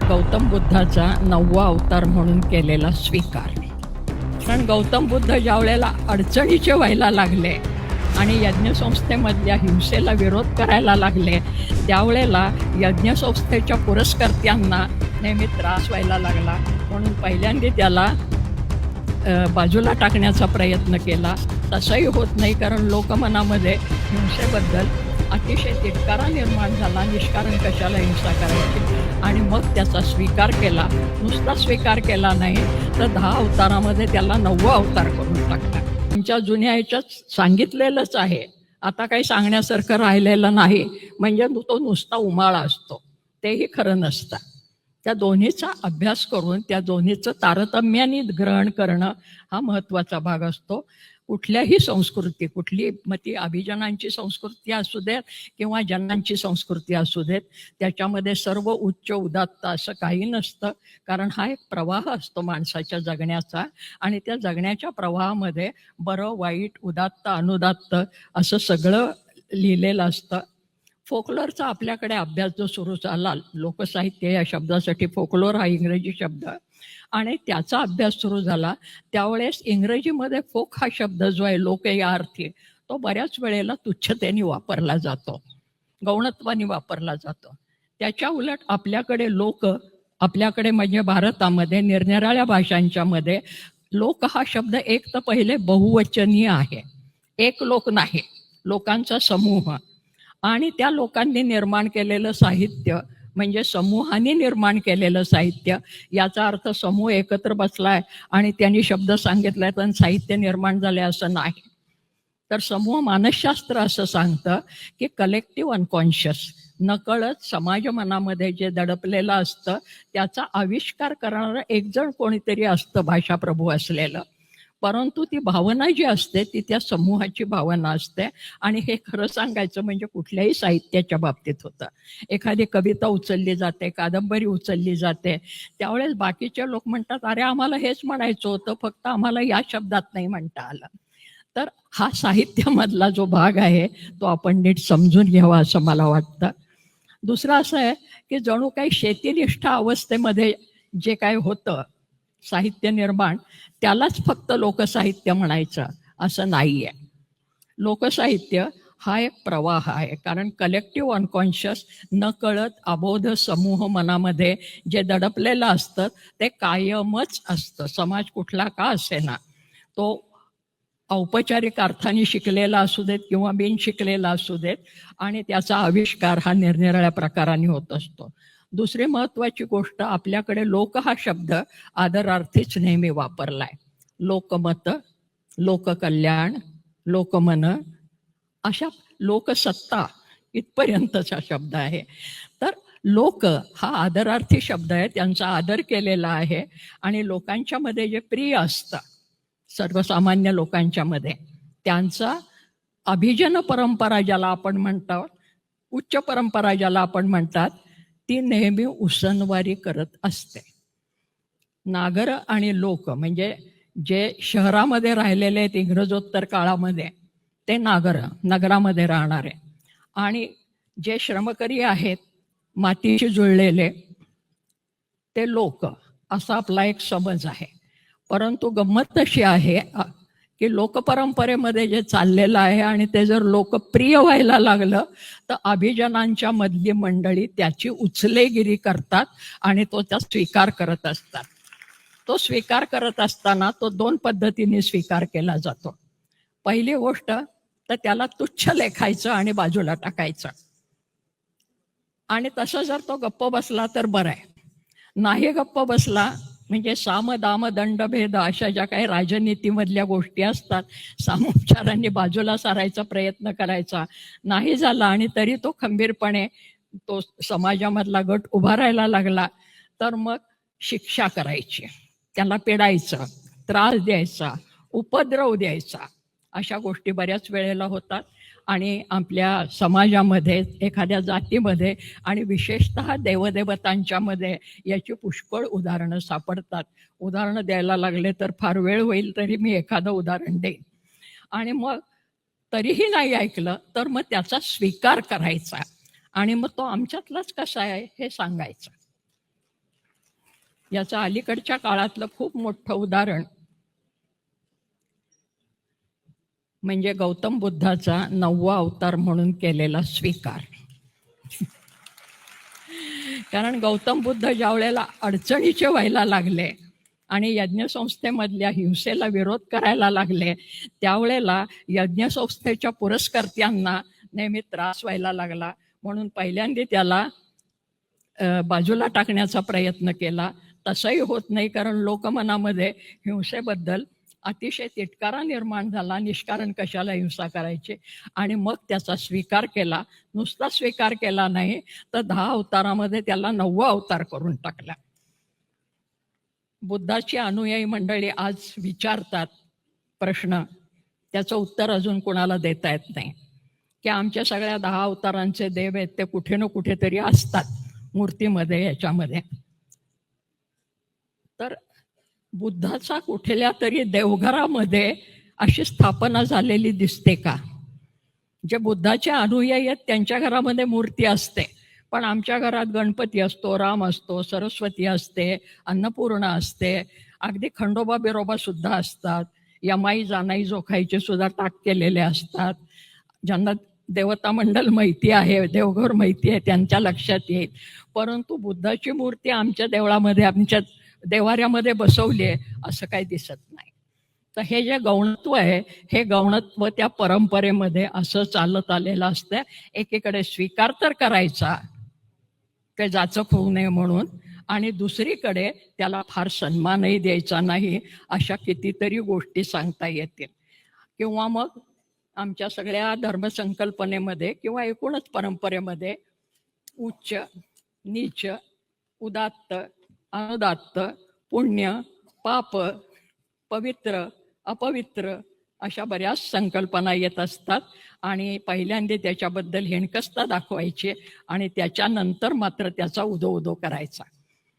गौतम बुद्धाचा 9वा अवतार म्हणून केलेला स्वीकार. कारण गौतम बुद्ध ज्या वेळेला अडचणीचे व्हायला लागले आणि यज्ञसंस्थेमधल्या हिंसेला विरोध करायला लागले, त्यावेळेला यज्ञसंस्थेच्या पुरस्कर्त्यांना नेहमी त्रास व्हायला लागला. म्हणून पहिल्यांदा त्याला बाजूला टाकण्याचा प्रयत्न केला. तसंही होत नाही, कारण लोकमनामध्ये हिंसेबद्दल अतिशय तिटकारा निर्माण झाला. निष्कारण कशाला हिंसा करायची, आणि मग त्याचा स्वीकार केला. नुसता स्वीकार केला नाही तर 10 अवतारामध्ये त्याला 9वा अवतार करून टाकला. आमच्या जुन्या ह्याच्यात सांगितलेलंच आहे, आता काही सांगण्यासारखं राहिलेलं नाही. म्हणजे तो नुसता उमाळा असतो, तेही खरं नसतं. त्या दोन्हीचा अभ्यास करून त्या दोन्हीचं तारतम्याने ग्रहण करणं हा महत्त्वाचा भाग असतो. कुठल्याही संस्कृती, कुठली मग ती अभिजनांची संस्कृती असू देत किंवा जनांची संस्कृती असू देत, त्याच्यामध्ये सर्व उच्च उदात्त असं काही नसतं. कारण हा एक प्रवाह असतो माणसाच्या जगण्याचा, आणि त्या जगण्याच्या प्रवाहामध्ये बरं वाईट, उदात्त अनुदात्त असं सगळं लिहिलेलं असतं. फोकलोरचा आपल्याकडे अभ्यास जो सुरू झाला, लोकसाहित्य या शब्दासाठी फोकलोर हा इंग्रजी शब्द, आणि त्याचा अभ्यास सुरू झाला त्यावेळेस इंग्रजीमध्ये फोक हा शब्द जो आहे लोक या अर्थी, तो बऱ्याच वेळेला तुच्छतेने वापरला जातो, गौणत्वाने वापरला जातो. त्याच्या उलट आपल्याकडे म्हणजे भारतामध्ये निरनिराळ्या भाषांच्यामध्ये लोक हा शब्द एक तर पहिले बहुवचनीय आहे, एक लोक नाही, लोकांचा समूह. आणि त्या लोकांनी निर्माण केलेलं साहित्य म्हणजे समूहाने निर्माण केलेलं साहित्य. याचा अर्थ समूह एकत्र बसलाय आणि त्यांनी शब्द सांगितलाय तर साहित्य निर्माण झाले असं नाही. तर समूह मानसशास्त्र असं सांगतं की कलेक्टिव्ह अनकॉन्शियस, नकळत समाज मनामध्ये जे दडपलेलं असतं त्याचा आविष्कार करणारं एक जण कोणीतरी असतं, भाषाप्रभू असलेलं. परंतु ती भावना जी असते ती त्या समूहाची भावना असते. आणि हे खरं सांगायचं म्हणजे कुठल्याही साहित्याच्या बाबतीत होतं. एखादी कविता उचलली जाते, कादंबरी उचलली जाते, त्यावेळेस बाकीचे लोक म्हणतात अरे आम्हाला हेच म्हणायचं होतं, फक्त आम्हाला या शब्दात नाही म्हणता आलं. तर हा साहित्यामधला जो भाग आहे तो आपण नीट समजून घ्यावा असं मला वाटतं. दुसरं असं आहे की जणू काही शेतीनिष्ठ अवस्थेमध्ये जे काय होतं साहित्य निर्माण, त्यालाच फक्त लोकसाहित्य म्हणायचं असं नाही आहे. लोकसाहित्य हा एक प्रवाह आहे, कारण कलेक्टिव्ह अनकॉन्शियस, नकळत अबोध समूह मनामध्ये जे दडपलेलं असतं ते कायमच असतं. समाज कुठला का असेना, तो औपचारिक अर्थाने शिकलेला असू देत किंवा बिन शिकलेला असू देत, आणि त्याचा आविष्कार हा निरनिराळ्या प्रकाराने होत असतो. दुसरी महत्त्वाची गोष्ट, आपल्याकडे लोक हा शब्द आदरार्थीच नेहमी वापरलाय. लोकमत, लोककल्याण, लोकमन, अशा लोकसत्ता इथपर्यंतचा शब्द आहे. तर लोक हा आदरार्थी शब्द आहे, त्यांचा आदर केलेला आहे. आणि लोकांच्या मध्ये जे प्रिय असतं, सर्वसामान्य लोकांच्या मध्ये, त्यांचा अभिजन परंपरा ज्याला आपण म्हणतो, उच्च परंपरा ज्याला आपण म्हणतात, ती नेहमी उसनवारी करत असते. नागर आणि लोक म्हणजे जे शहरामध्ये राहिलेले आहेत इंग्रजोत्तर काळामध्ये, ते नगरामध्ये राहणारे, आणि जे श्रमकरी आहेत मातीशी जुळलेले, ते लोक, असा आपला एक समज आहे. परंतु गंमत तशी आहे की लोकपरंपरेमध्ये जे चाललेलं आहे आणि ते जर लोकप्रिय व्हायला लागलं तर अभिजनांच्या मधली मंडळी त्याची उचलेगिरी करतात आणि तो त्या स्वीकार करत असतात. तो स्वीकार करत असताना तो 2 पद्धतीने स्वीकार केला जातो. पहिली गोष्ट तर त्याला तुच्छ लेखायचं आणि बाजूला टाकायचं, आणि तसं जर तो गप्प बसला तर बरं आहे. नाही गप्प बसला म्हणजे साम दाम दंड भेद अशा ज्या काही राजनीतीमधल्या गोष्टी असतात, सामोपचारांनी बाजूला सारायचा प्रयत्न करायचा, नाही झाला आणि तरी तो खंबीरपणे तो समाजामधला गट उभा राहायला लागला तर मग शिक्षा करायची, त्याला पेडायचं, त्रास द्यायचा, उपद्रव द्यायचा, अशा गोष्टी बऱ्याच वेळेला होतात. आणि आपल्या समाजामध्ये, एखाद्या जातीमध्ये आणि विशेषतः देवदेवतांच्यामध्ये याची पुष्कळ उदाहरणं सापडतात. उदाहरणं द्यायला लागले तर फार वेळ होईल, तरी मी एखादं उदाहरण देईन. आणि मग तरीही नाही ऐकलं तर मग त्याचा स्वीकार करायचा, आणि मग तो आमच्यातलाच कसा आहे हे सांगायचं. याचं अलीकडच्या काळातलं खूप मोठं उदाहरण म्हणजे गौतम बुद्धाचा 9वा अवतार म्हणून केलेला स्वीकार. कारण गौतम बुद्ध ज्या वेळेला अडचणीचे व्हायला लागले आणि यज्ञसंस्थेमधल्या हिंसेला विरोध करायला लागले, त्यावेळेला यज्ञसंस्थेच्या पुरस्कर्त्यांना नेहमी त्रास व्हायला लागला. म्हणून पहिल्यांदा त्याला बाजूला टाकण्याचा प्रयत्न केला. तसंही होत नाही, कारण लोकमनामध्ये हिंसेबद्दल अतिशय तिटकारा निर्माण झाला. निष्कारण कशाला हिंसा करायची, आणि मग त्याचा स्वीकार केला. नुसता स्वीकार केला नाही तर 10 अवतारामध्ये त्याला 9वा अवतार करून टाकला. बुद्धाची अनुयायी मंडळी आज विचारतात प्रश्न, त्याचं उत्तर अजून कोणाला देता येत नाही, की आमच्या सगळ्या 10 अवतारांचे देव आहेत ते कुठे ना कुठेतरी असतात मूर्तीमध्ये, याच्यामध्ये. तर बुद्धाचा कुठल्या तरी देवघरामध्ये अशी स्थापना झालेली दिसते का? जे बुद्धाचे अनुयायी आहेत त्यांच्या घरामध्ये मूर्ती असते, पण आमच्या घरात गणपती असतो, राम असतो, सरस्वती असते, अन्नपूर्णा असते, अगदी खंडोबा बिरोबा सुद्धा असतात, यमाई जानाई जोखाईचे सुद्धा टाक केलेले असतात. ज्यांना देवता मंडल माहिती आहे, देवघर माहिती आहे, त्यांच्या लक्षात येईल. परंतु बुद्धाची मूर्ती आमच्या देवळामध्ये, आमच्या देवाऱ्यामध्ये बसवली आहे असं काही दिसत नाही. तर हे जे गौणत्व आहे, हे गौणत्व त्या परंपरेमध्ये असं चालत आलेलं असतं. एकीकडे स्वीकार तर करायचा काही जाचक होऊ नये म्हणून, आणि दुसरीकडे त्याला फार सन्मानही द्यायचा नाही, अशा कितीतरी गोष्टी सांगता येतील. किंवा मग आमच्या सगळ्या धर्मसंकल्पनेमध्ये किंवा एकूणच परंपरेमध्ये उच्च, नीच, उदात्त, अनुदात्त, पुण्य, पाप, पवित्र, अपवित्र अशा बऱ्याच संकल्पना येत असतात. आणि पहिल्यांदा त्याच्याबद्दल हेणकस्ता दाखवायची आणि त्याच्यानंतर मात्र त्याचा उदो उदो करायचा.